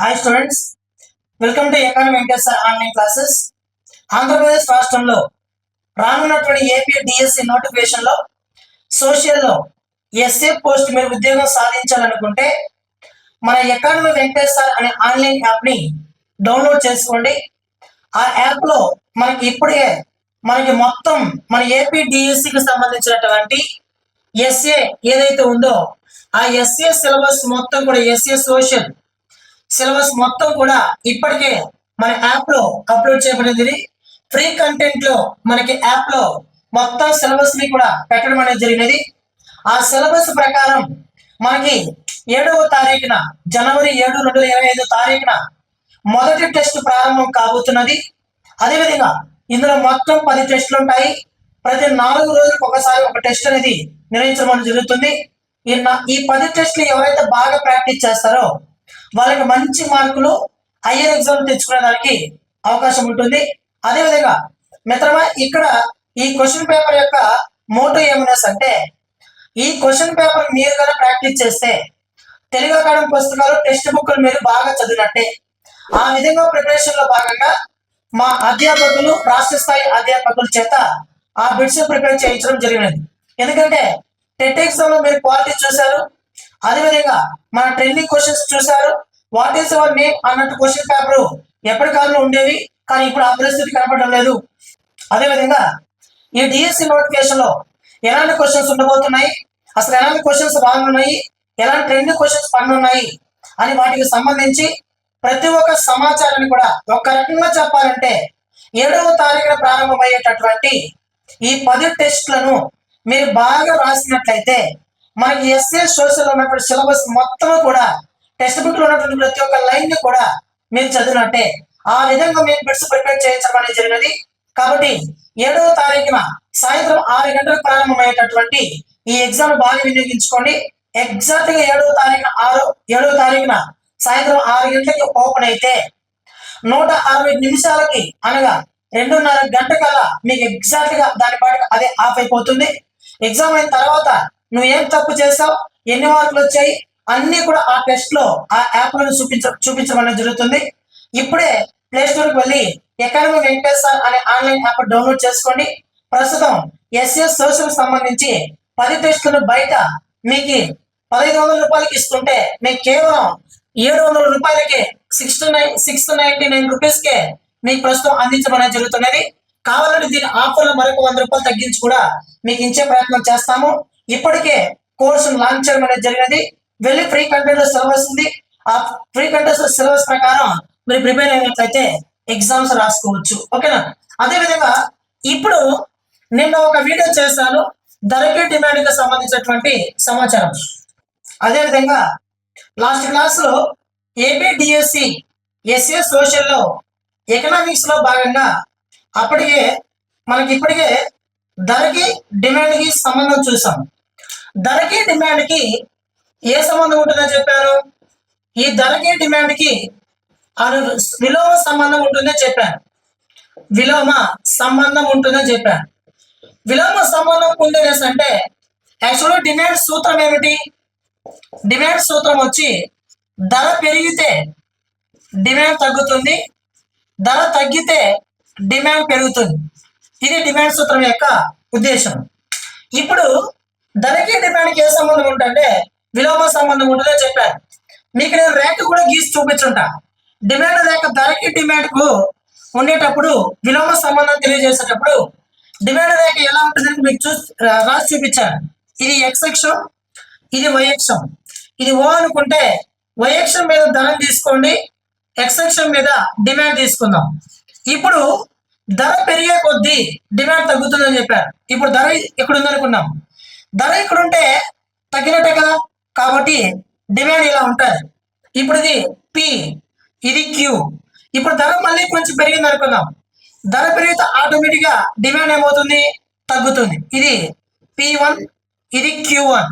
Hi students, welcome to economy Venkateswara online classes. Andhra Pradesh రాష్ట్రంలో రానున్నటువంటి AP DSC నోటిఫికేషన్లో సోషల్లో ఎస్ఏ పోస్ట్ మీరు ఉద్యోగం సాధించాలనుకుంటే మన ఎకానమీ వెంకటేశ్వర అనే ఆన్లైన్ యాప్ని డౌన్లోడ్ చేసుకోండి. ఆ యాప్లో మనకి ఇప్పుడే మొత్తం మన ఏపీ డిఎస్సికి సంబంధించినటువంటి ఎస్ఏ ఏదైతే ఉందో ఆ ఎస్ఏ సిలబస్ మొత్తం కూడా ఎస్ఏ సోషల్ సిలబస్ మొత్తం కూడా ఇప్పటికే మన యాప్ లో అప్లోడ్ చేయబడింది. ఫ్రీ కంటెంట్ లో మనకి యాప్ లో మొత్తం సిలబస్ ని కూడా పెట్టడం అనేది జరిగినది. ఆ సిలబస్ ప్రకారం మనకి 7వ తారీఖున జనవరి 7, 2025 తారీఖున మొదటి టెస్ట్ ప్రారంభం కాబోతున్నది. అదేవిధంగా ఇందులో మొత్తం 10 టెస్టులు ఉంటాయి. ప్రతి 4 రోజులకు ఒకసారి ఒక టెస్ట్ అనేది నిర్వహించడం జరుగుతుంది. ఈ 10 టెస్టులు ఎవరైతే బాగా ప్రాక్టీస్ చేస్తారో వాళ్ళకి మంచి మార్కులు హయ్యర్ ఎగ్జామ్ తెచ్చుకునే దానికి అవకాశం ఉంటుంది. అదేవిధంగా మిత్రమా, ఇక్కడ ఈ క్వశ్చన్ పేపర్ యొక్క మోటో ఏమన్నా అంటే, ఈ క్వశ్చన్ పేపర్ మీరు కనుక ప్రాక్టీస్ చేస్తే తెలుగు అకాడమీ పుస్తకాలు టెక్స్ట్ బుక్లు మీరు బాగా చదివినట్టే. ఆ విధంగా ప్రిపరేషన్ లో భాగంగా మా అధ్యాపకులు, రాష్ట్ర స్థాయి అధ్యాపకుల చేత ఆ బిట్స్ ప్రిపేర్ చేయించడం జరిగినది. ఎందుకంటే టెట్ ఎగ్జామ్ లో మీరు క్వాలిటీ చూశారు, అదేవిధంగా మన ట్రెండింగ్ క్వశ్చన్స్ చూశారు. వాట్ ఈస్ అవర్ నేమ్ అన్నట్టు క్వశ్చన్ పేపర్ ఎప్పటికాలంలో ఉండేవి, కానీ ఇప్పుడు ఆ పరిస్థితి కనపడడం లేదు. అదేవిధంగా ఈ డిఎస్సి నోటిఫికేషన్ లో ఎలాంటి క్వశ్చన్స్ ఉండబోతున్నాయి, అసలు ఎలాంటి క్వశ్చన్స్ రానున్నాయి, ఎలాంటి ట్రెండింగ్ క్వశ్చన్స్ పనున్నాయి అని వాటికి సంబంధించి ప్రతి ఒక్క సమాచారాన్ని కూడా ఒక రకంగా చెప్పాలంటే 7వ తారీఖున ప్రారంభమయ్యేటటువంటి ఈ 10 టెస్టులను మీరు బాగా రాసినట్లయితే మనకి ఎస్ఏ సోషల్ ఉన్నటువంటి సిలబస్ మొత్తం కూడా టెక్స్ట్ బుక్ లో ఉన్నటువంటి ప్రతి ఒక్క లైన్ ని కూడా మీరు చదివినట్టే. ఆ విధంగా మీరు బిట్స్ ప్రిపేర్ చేయించడం అనేది జరిగినది. కాబట్టి 7వ తారీఖున సాయంత్రం 6 గంటలకు ప్రారంభమయ్యేటటువంటి ఈ ఎగ్జామ్ బాగా వినియోగించుకోండి. ఎగ్జాక్ట్ గా 7వ తారీఖున సాయంత్రం 6 గంటలకి ఓపెన్ అయితే 160 నిమిషాలకి అనగా 2:30 గంటకల్లా మీకు ఎగ్జాక్ట్ గా దాని పాటు అదే ఆఫ్ అయిపోతుంది. ఎగ్జామ్ అయిన తర్వాత నువ్వు ఏం తప్పు చేసావు, ఎన్ని మార్కులు వచ్చాయి అన్ని కూడా ఆ టెస్ట్ లో ఆ యాప్ లో చూపించడం అనేది జరుగుతుంది. ఇప్పుడే ప్లే స్టోర్ కి వెళ్ళి ఎకానమీ వెంకటేశ్వర అనే ఆన్లైన్ యాప్ డౌన్లోడ్ చేసుకోండి. ప్రస్తుతం ఎస్ఎస్ సోషల్ సంబంధించి 10 టెస్టులను బయట మీకు 1500 రూపాయలకి ఇస్తుంటే మీకు కేవలం 700 రూపాయలకి 699 రూపీస్ కే మీకు ప్రస్తుతం అందించడం అనేది జరుగుతున్నది. కావాలంటే దీని ఆఫర్ లో మరొక 100 రూపాయలు తగ్గించి కూడా మీకు ఇచ్చే ప్రయత్నం చేస్తాము. ఇప్పటికే కోర్సును లాంచ్ చేయడం అనేది జరిగినది. వెళ్ళి ఫ్రీ కంటెంట్ సిలబస్ ఉంది, ఆ ఫ్రీ కంటెంట్ సిలబస్ ప్రకారం మీరు ప్రిపేర్ అయినట్లయితే ఎగ్జామ్స్ రాసుకోవచ్చు. ఓకేనా? అదేవిధంగా ఇప్పుడు నిన్న ఒక వీడియో చేశాను ధరకి డిమాండ్ కి సంబంధించినటువంటి సమాచారం. అదేవిధంగా లాస్ట్ క్లాస్ లో ఏపీ డిఎస్సి ఎస్ఏ సోషల్ లో ఎకనామిక్స్ లో భాగంగా అప్పటికే మనకి ఇప్పటికే ధరకి డిమాండ్ కి సంబంధం చూసాం. ధరకి డిమాండ్ కి ఏ సంబంధం ఉంటుందని చెప్పాను? ఈ ధరకి డిమాండ్ కి విలోమ సంబంధం ఉంటుందని చెప్పాను. విలోమ సంబంధం ఉంటుందని చెప్పాను. విలోమ సంబంధం ఉందని అంటే యాక్చువల్గా డిమాండ్ సూత్రం ఏమిటి? డిమాండ్ సూత్రం వచ్చి ధర పెరిగితే డిమాండ్ తగ్గుతుంది, ధర తగ్గితే డిమాండ్ పెరుగుతుంది. ఇది డిమాండ్ సూత్రం యొక్క ఉద్దేశం. ఇప్పుడు ధరకి డిమాండ్కి ఏ సంబంధం ఉంటుందంటే విలోమ సంబంధం ఉంటుందని చెప్పాను. మీకు నేను రేఖ కూడా గీసి చూపించుంటా. డిమాండ్ రేఖ ధరకి డిమాండ్ కు ఉండేటప్పుడు విలోమ సంబంధం తెలియజేసేటప్పుడు డిమాండ్ రేఖ ఎలా ఉంటుందని మీకు రాసి చూపించాను. ఇది ఎక్స్ అక్షం, ఇది వై అక్షం. ఇది ఓ అనుకుంటే వై అక్షం మీద ధరను తీసుకోండి, ఎక్స్ అక్షం మీద డిమాండ్ తీసుకుందాం. ఇప్పుడు ధర పెరిగే కొద్దీ డిమాండ్ తగ్గుతుందని చెప్పారు. ఇప్పుడు ధర ఇక్కడ ఉందనుకున్నాం, ధర ఇక్కడ ఉంటే తగ్గినట్టే కదా, కాబట్టి డిమాండ్ ఇలా ఉంటుంది. ఇప్పుడు ఇది పి, ఇది క్యూ. ఇప్పుడు ధర మళ్ళీ కొంచెం పెరిగింది అనుకుందాం, ధర పెరిగితే ఆటోమేటిక్ గా డిమాండ్ ఏమవుతుంది? తగ్గుతుంది. ఇది P1, ఇది Q1.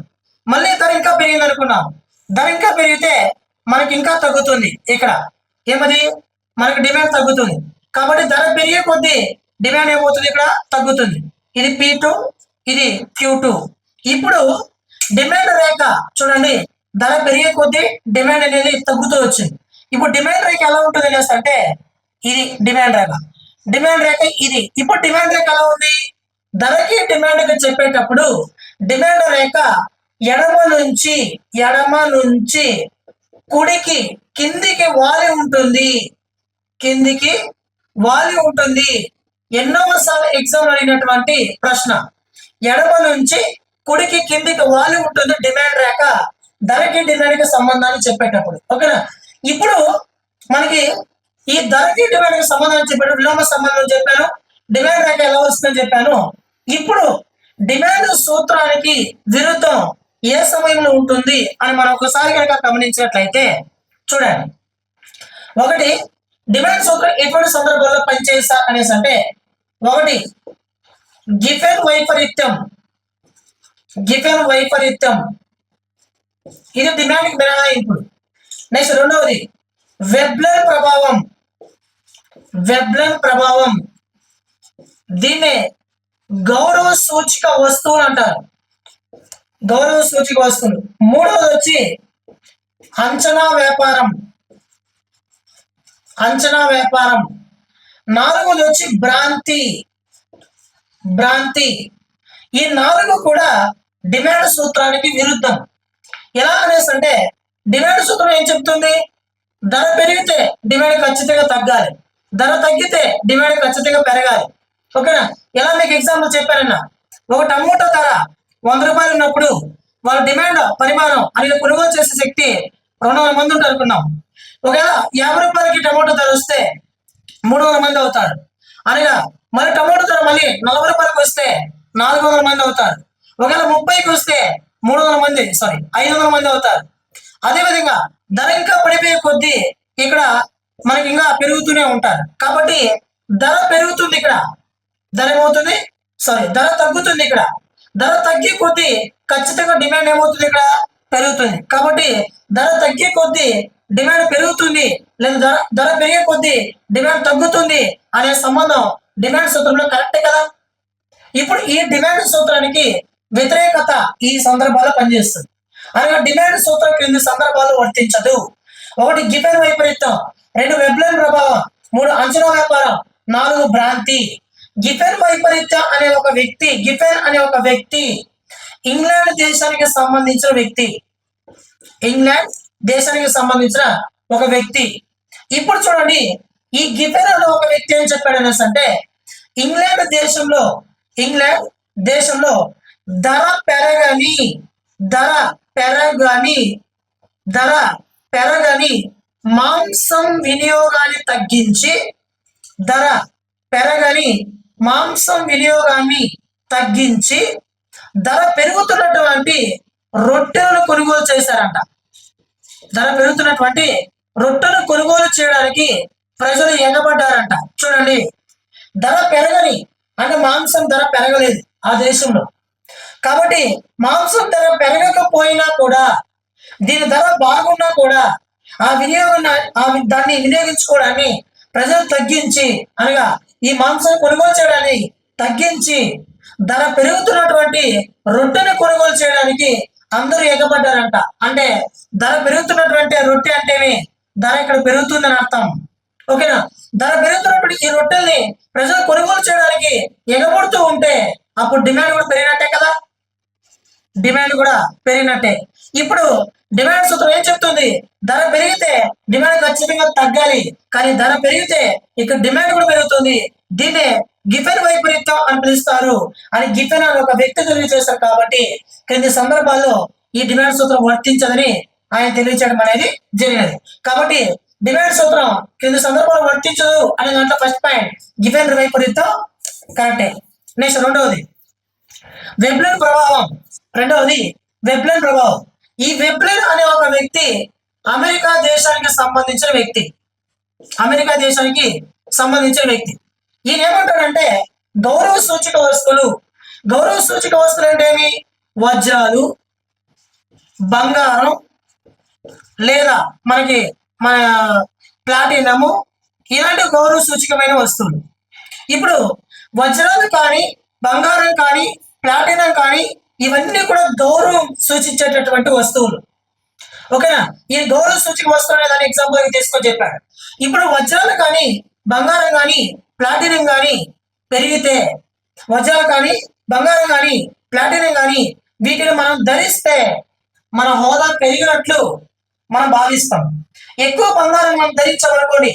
మళ్ళీ ధర ఇంకా పెరిగింది అనుకున్నాం, ధర ఇంకా పెరిగితే మనకి ఇంకా తగ్గుతుంది. ఇక్కడ ఏమది? మనకి డిమాండ్ తగ్గుతుంది. కాబట్టి ధర పెరిగే కొద్దీ డిమాండ్ ఏమవుతుంది? ఇక్కడ తగ్గుతుంది. ఇది P2, ఇది Q2. ఇప్పుడు డిమాండ్ రేఖ చూడండి, ధర పెరిగే కొద్దీ డిమాండ్ అనేది తగ్గుతూ వచ్చింది. ఇప్పుడు డిమాండ్ రేఖ ఎలా ఉంటుంది అనేసి అంటే ఇది డిమాండ్ రేఖ. డిమాండ్ రేఖ ఇది. ఇప్పుడు డిమాండ్ రేఖ ఎలా ఉంది? ధరకి డిమాండ్కి చెప్పేటప్పుడు డిమాండ్ రేఖ ఎడమ నుంచి కుడికి కిందికి వాలి ఉంటుంది. కిందికి వాలి ఉంటుంది. ఎన్నోసార్లు ఎగ్జామ్ అడిగినటువంటి ప్రశ్న. ఎడమ నుంచి కుడికి కిందికి వాలి ఉంటుంది డిమాండ్ రేఖ ధరకి డిమాండ్కి సంబంధాన్ని చెప్పేటప్పుడు. ఓకేనా? ఇప్పుడు మనకి ఈ ధరకి డిమాండ్కి సంబంధాన్ని చెప్పేటప్పుడు విలోమ సంబంధం చెప్పాను, డిమాండ్ రేఖ ఎలా వస్తుందని చెప్పాను. ఇప్పుడు డిమాండ్ సూత్రానికి విరుద్ధం ఏ సమయంలో ఉంటుంది అని మనం ఒకసారి కనుక గమనించినట్లయితే చూడండి. ఒకటి, డిమాండ్ సూత్రం ఎటువంటి సందర్భాల్లో పనిచేస్తా అనేసి అంటే ఒకటి గిఫెన్ వైపరీత్యం ఇది డిమాండ్ మినహాయింపుడు. నెక్స్ట్ రెండవది వెబ్లెన్ ప్రభావం దీన్నే గౌరవ సూచిక వస్తువులు అంటారు. గౌరవ సూచిక వస్తువులు. మూడవది వచ్చి అంచనా వ్యాపారం. నాలుగోది వచ్చి భ్రాంతి. ఈ నాలుగు కూడా డిమాండ్ సూత్రానికి విరుద్ధం. ఎలా అనేసి అంటే డిమాండ్ సూత్రం ఏం చెప్తుంది? ధర పెరిగితే డిమాండ్ ఖచ్చితంగా తగ్గాలి, ధర తగ్గితే డిమాండ్ ఖచ్చితంగా పెరగాలి. ఓకేనా? ఎలా మీకు ఎగ్జాంపుల్ చెప్పారన్నా, ఒక టమోటో ధర 100 రూపాయలు ఉన్నప్పుడు వాళ్ళ డిమాండ్ పరిమాణం అనేది కొనుగోలు చేసే శక్తి 200 మంది ఉంటారు అనుకున్నాం. ఒకవేళ 50 రూపాయలకి టమోటో ధర వస్తే 300 మంది అవుతారు. అనగా మరి టమోటో ధర మళ్ళీ 40 రూపాయలకు వస్తే 400 మంది అవుతారు. ఒకవేళ 30కి వస్తే 500 మంది అవుతారు. అదేవిధంగా ధర ఇంకా పడిపోయే కొద్దీ ఇక్కడ మనకి ఇంకా పెరుగుతూనే ఉంటారు. కాబట్టి ధర పెరుగుతుంది, ఇక్కడ ధర ఏమవుతుంది? ధర తగ్గుతుంది. ఇక్కడ ధర తగ్గే కొద్దీ ఖచ్చితంగా డిమాండ్ ఏమవుతుంది? ఇక్కడ పెరుగుతుంది. కాబట్టి ధర తగ్గే కొద్దీ డిమాండ్ పెరుగుతుంది, లేదా ధర పెరిగే కొద్దీ డిమాండ్ తగ్గుతుంది అనే సంబంధం డిమాండ్ సూత్రంలో కరెక్టే కదా. ఇప్పుడు ఈ డిమాండ్ సూత్రానికి వ్యతిరేకత ఈ సందర్భాల్లో పనిచేస్తుంది. అనగా డిమాండ్ సూత్రం క్రింది సందర్భాల్లో వర్తించదు. ఒకటి గిఫెన్ వైపరీత్యం, 2 వెబ్లెన్ ప్రభావం, 3 అంచనా వ్యాపారం, 4 భ్రాంతి. గిఫెన్ వైపరీత్యం అనే ఒక వ్యక్తి ఇంగ్లాండ్ దేశానికి సంబంధించిన ఒక వ్యక్తి. ఇప్పుడు చూడండి, ఈ గిఫెన్ అనే ఒక వ్యక్తి ఏం చెప్పాడు అనేసి అంటే ఇంగ్లాండ్ దేశంలో ధర పెరగని మాంసం వినియోగాన్ని తగ్గించి ధర పెరుగుతున్నటువంటి రొట్టెలను కొనుగోలు చేశారంట. ధర పెరుగుతున్నటువంటి రొట్టెలు కొనుగోలు చేయడానికి ప్రజలు ఎగబడ్డారంట. చూడండి, ధర పెరగని అంటే మాంసం ధర పెరగలేదు ఆ దేశంలో. కాబట్టి మాంసం ధర పెరగకపోయినా కూడా, దీని ధర బాగున్నా కూడా దాన్ని వినియోగించుకోవడాన్ని ప్రజలు తగ్గించి, అనగా ఈ మాంసం కొనుగోలు చేయడాన్ని తగ్గించి ధర పెరుగుతున్నటువంటి రొట్టెని కొనుగోలు చేయడానికి అందరూ ఎగబడ్డారంట. అంటే ధర పెరుగుతున్నటువంటి రొట్టె అంటేనే ధర ఇక్కడ పెరుగుతుందని అర్థం. ఓకేనా? ధర పెరుగుతున్నటువంటి ఈ రొట్టెల్ని ప్రజలు కొనుగోలు చేయడానికి ఎగబడుతూ ఉంటే అప్పుడు డిమాండ్ కూడా పెరిగినట్టే కదా. ఇప్పుడు డిమాండ్ సూత్రం ఏం చెప్తుంది? ధర పెరిగితే డిమాండ్ ఖచ్చితంగా తగ్గాలి, కానీ ధర పెరిగితే ఇక్కడ డిమాండ్ కూడా పెరుగుతుంది. దీన్నే గిఫెన్ వైపరీత్యం అని పిలుస్తారు అని గిఫెన్ అని ఒక వ్యక్తి తెలియజేశారు. కాబట్టి కొన్ని సందర్భాల్లో ఈ డిమాండ్ సూత్రం వర్తించదని ఆయన తెలియచేయడం అనేది జరిగినది. కాబట్టి డిమాండ్ సూత్రం కింది సందర్భాలు వర్తించదు అనే దాంట్లో ఫస్ట్ పాయింట్ గిఫెన్ వైపరీత్యం కరెక్టే. నెక్స్ట్ రెండవది వెబ్లెన్ ప్రభావం. ఈ వెబ్లెన్ అనే ఒక వ్యక్తి అమెరికా దేశానికి సంబంధించిన వ్యక్తి. ఈయన ఏమంటాడంటే గౌరవ సూచిక వస్తువులు అంటే ఏమి? వజ్రాలు, బంగారం, లేదా మన ప్లాటినము, ఇలాంటి గౌరవ సూచికమైన వస్తువులు. ఇప్పుడు వజ్రాలు కానీ, బంగారం కానీ, ప్లాటినం కానీ ఇవన్నీ కూడా గౌరవం సూచించేటటువంటి వస్తువులు. ఓకేనా. ఈ గౌరవ సూచిక వస్తువు అనే దాని ఎగ్జాంపుల్ తీసుకొని చెప్పాడు. ఇప్పుడు వజ్రాలు కానీ బంగారం కానీ ప్లాటినం కానీ పెరిగితే, వజ్రాలు కానీ బంగారం కానీ ప్లాటినం కానీ వీటిని మనం ధరిస్తే మన హోదా పెరిగినట్లు మనం భావిస్తాం. ఎక్కువ బంగారం మనం ధరించామనుకోండి,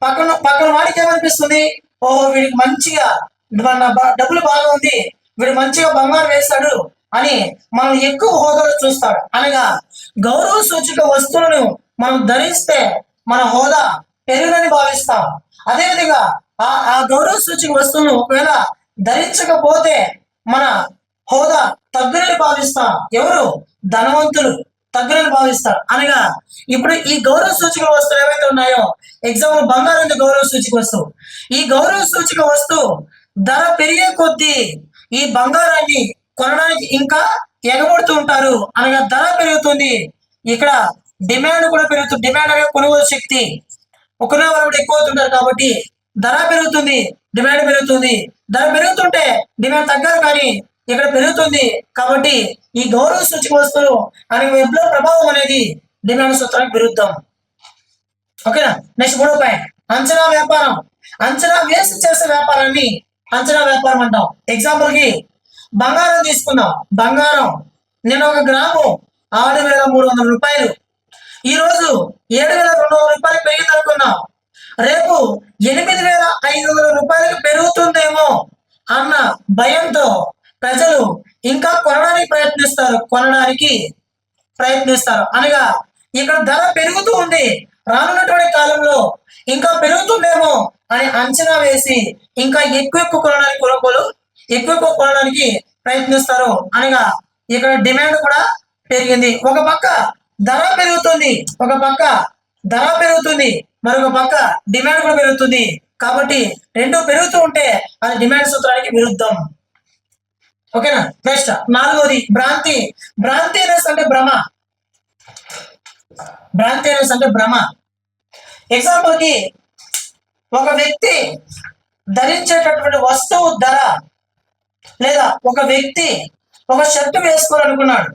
పక్కన పక్కన వాడికి ఏమనిపిస్తుంది, ఓహో వీడికి మంచిగా డబ్బులు బాగా ఉంది, వీడు మంచిగా బంగారం వేస్తాడు అని మనం ఎక్కువ హోదాలో చూస్తాడు. అనగా గౌరవ సూచిక వస్తువులను మనం ధరిస్తే మన హోదా పెరుగునని భావిస్తాం. అదేవిధంగా ఆ గౌరవ సూచిక వస్తువును ఒకవేళ ధరించకపోతే మన హోదా తగ్గునని భావిస్తాం. ఎవరు? ధనవంతులు తగ్గునని భావిస్తారు. అనగా ఇప్పుడు ఈ గౌరవ సూచిక వస్తువులు ఏవైతే ఉన్నాయో, ఎగ్జాంపుల్ బంగారం గౌరవ సూచిక వస్తువు. ఈ గౌరవ సూచిక వస్తువు ధర పెరిగే కొద్దీ ఈ బంగారాన్ని కొనడానికి ఇంకా ఎగబడుతూ ఉంటారు. అనగా ధర పెరుగుతుంది, ఇక్కడ డిమాండ్ కూడా పెరుగుతుంది. డిమాండ్ అనేది కొనుగోలు శక్తి, కొనే వాళ్ళు కూడా ఎక్కువ అవుతుంటారు కాబట్టి ధర పెరుగుతుంది, డిమాండ్ పెరుగుతుంది. ధర పెరుగుతుంటే డిమాండ్ తగ్గదు, కానీ ఇక్కడ పెరుగుతుంది. కాబట్టి ఈ గౌరవ సూచిక వస్తువులు అనే వెబ్ లో ప్రభావం అనేది డిమాండ్ సూత్రానికి విరుద్ధం. ఓకేనా. నెక్స్ట్ 3వ పాయింట్, అంచనా వ్యాపారం. అంచనా వేసి చేసే వ్యాపారాన్ని అంచనా వ్యాపారం అంటాం. ఎగ్జాంపుల్ కి బంగారం తీసుకుందాం. బంగారం నేను 1 గ్రాము 6,300 రూపాయలు, ఈ రోజు 7,200 రూపాయలు పెరిగింది అనుకున్నాం. రేపు 8,500 రూపాయలకు పెరుగుతుందేమో అన్న భయంతో ప్రజలు ఇంకా కొనడానికి ప్రయత్నిస్తారు. అనగా ఇక్కడ ధర పెరుగుతూ ఉంది, రానున్నటువంటి కాలంలో ఇంకా పెరుగుతుందేమో అని అంచనా వేసి ఇంకా ఎక్కువ కొనడానికి ప్రయత్నిస్తారు. అనగా ఇక్కడ డిమాండ్ కూడా పెరిగింది. ఒక పక్క ధర పెరుగుతుంది, మరొక పక్క డిమాండ్ కూడా పెరుగుతుంది. కాబట్టి రెండు పెరుగుతూ ఉంటే అది డిమాండ్ సూత్రానికి విరుద్ధం. ఓకేనా. నెక్స్ట్ 4వది భ్రాంతి. భ్రాంతి అంటే భ్రమ. ఎగ్జాంపుల్ కి ఒక వ్యక్తి ధరించేటటువంటి వస్తువు ధర, లేదా ఒక వ్యక్తి ఒక షర్టు వేసుకోవాలనుకున్నాడు.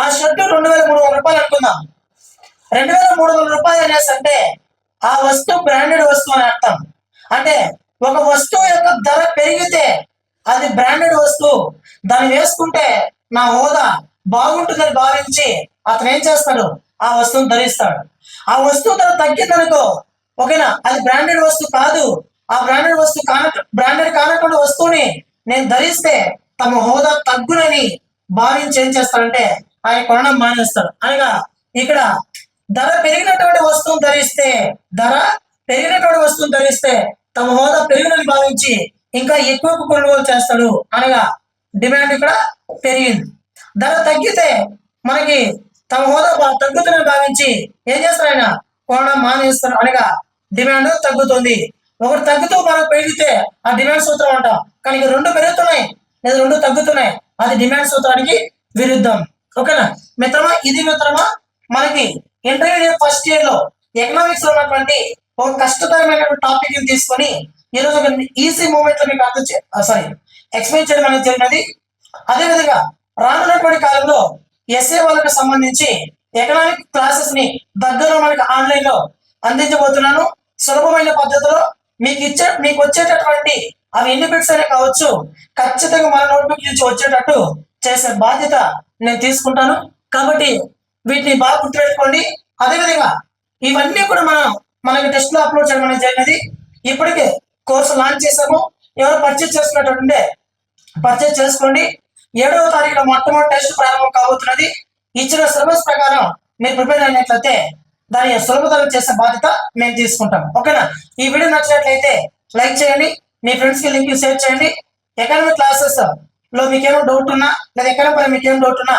ఆ షర్టు 2,300 రూపాయలు అనుకుందాం. 2,300 రూపాయలు అనేసి అంటే ఆ వస్తువు బ్రాండెడ్ వస్తువు అని అర్థం. అంటే ఒక వస్తువు యొక్క ధర పెరిగితే అది బ్రాండెడ్ వస్తువు, దాన్ని వేసుకుంటే నా హోదా బాగుంటుందని భావించి అతను ఏం చేస్తాడు, ఆ వస్తువును ధరిస్తాడు. ఆ వస్తువు ధర తగ్గిందనుకో, ఓకేనా, అది బ్రాండెడ్ వస్తువు కాదు. ఆ బ్రాండెడ్ కానటువంటి వస్తువుని నేను ధరిస్తే తమ హోదా తగ్గునని భావించి ఏం చేస్తాడంటే ఆయన కొనడం మానేస్తాడు. అనగా ఇక్కడ ధర పెరిగినటువంటి వస్తువును ధరిస్తే తమ హోదా పెరుగునని భావించి ఇంకా ఎక్కువ కొనుగోలు చేస్తాడు. అనగా డిమాండ్ ఇక్కడ పెరిగింది. ధర తగ్గితే మనకి తమ హోదా తగ్గుతుందని భావించి ఏం చేస్తారు, ఆయన కొనడం మానేస్తారు. అనగా డిమాండ్ తగ్గుతుంది. ఒకటి తగ్గుతూ మనకు పెరిగితే ఆ డిమాండ్ సూత్రం అంటాం. కానీ ఇక రెండు పెరుగుతున్నాయి లేదా రెండు తగ్గుతున్నాయి, అది డిమాండ్ సూత్రానికి విరుద్ధం. ఓకేనా మిత్రమా. ఇది మిత్రమా మనకి ఇంటర్మీడియట్ ఫస్ట్ ఇయర్ లో ఎకనామిక్స్ లో ఉన్నటువంటి ఒక కష్టతరమైన టాపిక్ ని తీసుకొని ఈరోజు ఒక ఈజీ మూమెంట్ లో మీకు ఎక్స్ప్లెయిన్ చేయడం అనేది జరిగినది. అదేవిధంగా రానున్నటువంటి కాలంలో ఎస్ఏ వాళ్ళకి సంబంధించి ఎకనామిక్ క్లాసెస్ ని దగ్గరలో మనకి ఆన్లైన్ లో అందించబోతున్నాను. సులభమైన పద్ధతిలో మీకు వచ్చేటటువంటి అవి ఎన్ని బిట్స్ అయినా కావచ్చు, ఖచ్చితంగా మన నోట్బుక్ నుంచి వచ్చేటట్టు చేసే బాధ్యత నేను తీసుకుంటాను. కాబట్టి వీటిని బాగా గుర్తుపెట్టుకోండి. అదేవిధంగా ఇవన్నీ కూడా మనకి టెస్ట్ లో అప్లోడ్ చేయడం అనేది జరిగినది. ఇప్పటికే కోర్సు లాంచ్ చేసాము. ఎవరు పర్చేజ్ చేసుకున్నట్టుంటే పర్చేజ్ చేసుకోండి. 7వ తారీఖున మొట్టమొదటి టెస్ట్ ప్రారంభం కాబోతున్నది. ఇచ్చిన సిలబస్ ప్రకారం మీరు ప్రిపేర్ అయినట్లయితే దాన్ని సులభతరం చేసే బాధ్యత మేము తీసుకుంటాం. ఓకేనా. ఈ వీడియో నచ్చినట్లయితే లైక్ చేయండి, మీ ఫ్రెండ్స్ కి లింక్ షేర్ చేయండి. ఎకనామిక్ క్లాసెస్ లో మీకేమో డౌట్ ఉన్నా లేదా ఎకనామిక్ మీకేం డౌట్ ఉన్నా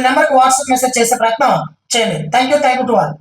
నెంబర్కి వాట్సాప్ మెసేజ్ చేసే ప్రయత్నం చేయండి. Thank you to all.